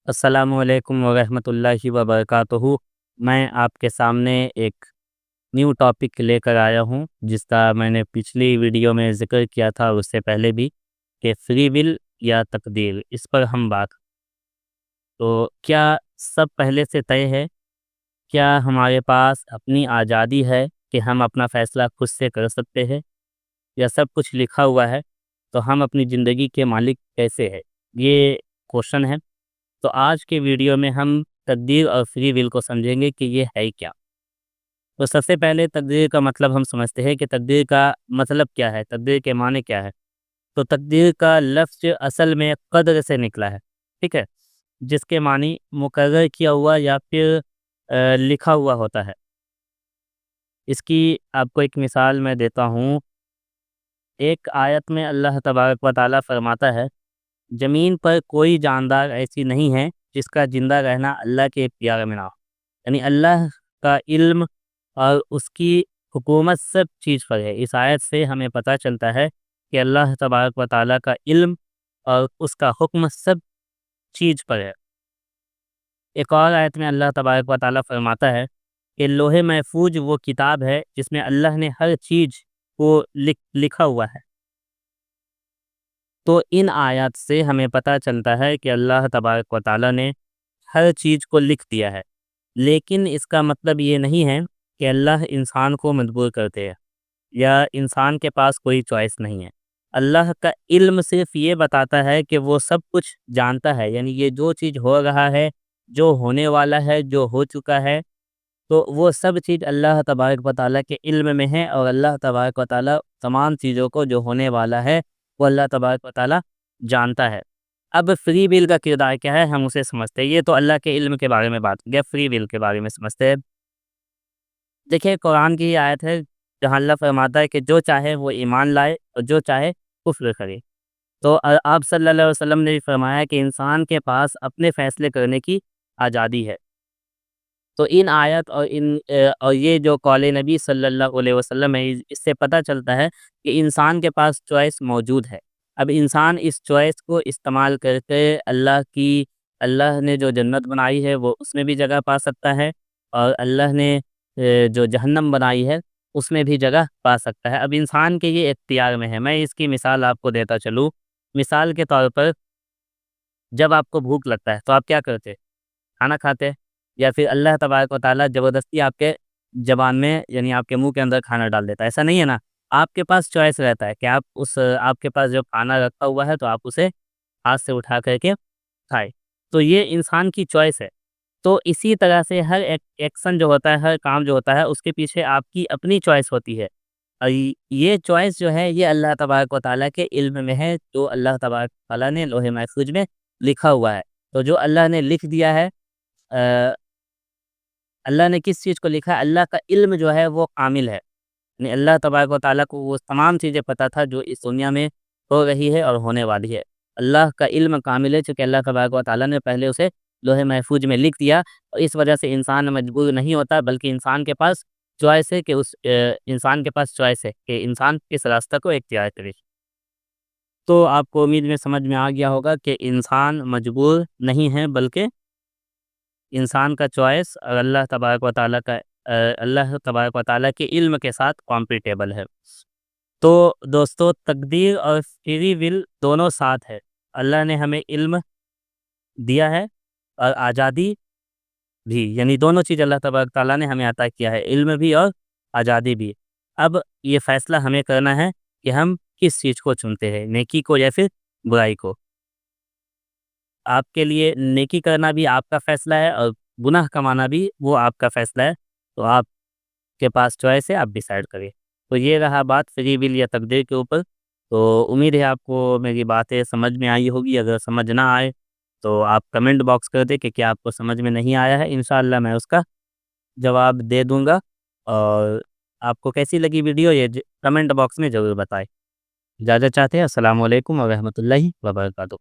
السلام علیکم ورحمۃ اللہ وبرکاتہ۔ میں آپ کے سامنے ایک نیو ٹاپک لے کر آیا ہوں، جس کا میں نے پچھلی ویڈیو میں ذکر کیا تھا اور اس سے پہلے بھی، کہ فری ول یا تقدیر، اس پر ہم بات۔ تو کیا سب پہلے سے طے ہے؟ کیا ہمارے پاس اپنی آزادی ہے کہ ہم اپنا فیصلہ خود سے کر سکتے ہیں، یا سب کچھ لکھا ہوا ہے؟ تو ہم اپنی زندگی کے مالک کیسے ہیں؟ یہ کوشچن ہے۔ تو آج کے ویڈیو میں ہم تقدیر اور فری ول کو سمجھیں گے کہ یہ ہے کیا۔ تو سب سے پہلے تقدیر کا مطلب ہم سمجھتے ہیں کہ تقدیر کا مطلب کیا ہے، تقدیر کے معنی کیا ہے۔ تو تقدیر کا لفظ اصل میں قدر سے نکلا ہے، ٹھیک ہے، جس کے معنی مقرر کیا ہوا یا پھر لکھا ہوا ہوتا ہے۔ اس کی آپ کو ایک مثال میں دیتا ہوں۔ ایک آیت میں اللہ تبارک و تعالیٰ فرماتا ہے، زمین پر کوئی جاندار ایسی نہیں ہے جس کا زندہ رہنا اللہ کے اختیار میں نہ ہو۔ یعنی اللہ کا علم اور اس کی حکومت سب چیز پر ہے۔ اس آیت سے ہمیں پتہ چلتا ہے کہ اللہ تبارک و تعالیٰ کا علم اور اس کا حکم سب چیز پر ہے۔ ایک اور آیت میں اللہ تبارک و تعالیٰ فرماتا ہے کہ لوح محفوظ وہ کتاب ہے جس میں اللہ نے ہر چیز کو لکھا ہوا ہے۔ تو ان آیات سے ہمیں پتہ چلتا ہے کہ اللہ تبارک و تعالیٰ نے ہر چیز کو لکھ دیا ہے، لیکن اس کا مطلب یہ نہیں ہے کہ اللہ انسان کو مجبور کرتے ہیں یا انسان کے پاس کوئی چوائس نہیں ہے۔ اللہ کا علم صرف یہ بتاتا ہے کہ وہ سب کچھ جانتا ہے، یعنی یہ جو چیز ہو رہا ہے، جو ہونے والا ہے، جو ہو چکا ہے، تو وہ سب چیز اللہ تبارک و تعالیٰ کے علم میں ہے، اور اللہ تبارک و تعالیٰ تمام چیزوں کو جو ہونے والا ہے وہ اللہ تبارک و تعالیٰ جانتا ہے۔ اب فری ول کا کردار کیا ہے، ہم اسے سمجھتے ہیں۔ یہ تو اللہ کے علم کے بارے میں بات ہو گیا، فری ول کے بارے میں سمجھتے ہیں۔ دیکھیں، قرآن کی یہ آیت ہے جہاں اللہ فرماتا ہے کہ جو چاہے وہ ایمان لائے اور جو چاہے کفر کرے۔ تو آپ صلی اللہ علیہ وسلم نے بھی فرمایا کہ انسان کے پاس اپنے فیصلے کرنے کی آزادی ہے۔ تو ان آیت اور یہ جو قول نبی صلی اللہ علیہ وسلم ہے، اس سے پتہ چلتا ہے کہ انسان کے پاس چوائس موجود ہے۔ اب انسان اس چوائس کو استعمال کر کے اللہ نے جو جنت بنائی ہے وہ اس میں بھی جگہ پا سکتا ہے، اور اللہ نے جو جہنم بنائی ہے اس میں بھی جگہ پا سکتا ہے۔ اب انسان کے یہ اختیار میں ہے۔ میں اس کی مثال آپ کو دیتا چلوں۔ مثال کے طور پر، جب آپ کو بھوک لگتا ہے تو آپ کیا کرتے؟ کھانا کھاتے، یا پھر اللہ تبارک و تعالیٰ زبردستی آپ کے زبان میں، یعنی آپ کے منہ کے اندر کھانا ڈال دیتا ہے؟ ایسا نہیں ہے نا۔ آپ کے پاس چوائس رہتا ہے کہ آپ کے پاس جو کھانا رکھا ہوا ہے تو آپ اسے ہاتھ سے اٹھا کر کے کھائے۔ تو یہ انسان کی چوائس ہے۔ تو اسی طرح سے ہر ایکشن جو ہوتا ہے، ہر کام جو ہوتا ہے، اس کے پیچھے آپ کی اپنی چوائس ہوتی ہے، اور یہ چوائس جو ہے یہ اللہ تبارک و تعالیٰ کے علم میں ہے، جو اللہ تبارک و تعالیٰ نے لوح محفوظ میں لکھا ہوا ہے۔ تو جو اللہ نے لکھ دیا ہے، اللہ نے کس چیز کو لکھا ہے، اللہ کا علم جو ہے وہ کامل ہے۔ یعنی اللہ تبارک و تعالیٰ کو وہ تمام چیزیں پتہ تھا جو اس دنیا میں ہو رہی ہے اور ہونے والی ہے۔ اللہ کا علم کامل ہے، چونکہ اللہ تبارک و تعالیٰ نے پہلے اسے لوح محفوظ میں لکھ دیا، اور اس وجہ سے انسان مجبور نہیں ہوتا، بلکہ انسان کے پاس چوائس ہے کہ انسان کے پاس چوائس ہے کہ انسان کس راستہ کو اختیار کرے۔ تو آپ کو امید میں سمجھ میں آ گیا ہوگا کہ انسان مجبور نہیں ہے، بلکہ انسان کا چوائس اور اللہ تبارک و تعالیٰ کے علم کے ساتھ کمپیٹیبل ہے۔ تو دوستو، تقدیر اور فری ول دونوں ساتھ ہے۔ اللہ نے ہمیں علم دیا ہے اور آزادی بھی، یعنی دونوں چیز اللہ تبارک و تعالیٰ نے ہمیں عطا کیا ہے، علم بھی اور آزادی بھی۔ اب یہ فیصلہ ہمیں کرنا ہے کہ ہم کس چیز کو چنتے ہیں، نیکی کو یا پھر برائی کو۔ آپ کے لیے نیکی کرنا بھی آپ کا فیصلہ ہے، اور گناہ کمانا بھی وہ آپ کا فیصلہ ہے۔ تو آپ کے پاس چوائس ہے، آپ ڈیسائیڈ کریے۔ تو یہ رہا بات فری ول یا تقدیر کے اوپر۔ تو امید ہے آپ کو میری باتیں سمجھ میں آئی ہوگی۔ اگر سمجھ نہ آئے تو آپ کمنٹ باکس کر دیں کہ کیا آپ کو سمجھ میں نہیں آیا ہے، انشاءاللہ میں اس کا جواب دے دوں گا۔ اور آپ کو کیسی لگی ویڈیو، یہ کمنٹ باکس میں ضرور بتائیں۔ اجازت چاہتے ہیں۔ السلام علیکم ورحمۃ اللہ وبرکاتہ۔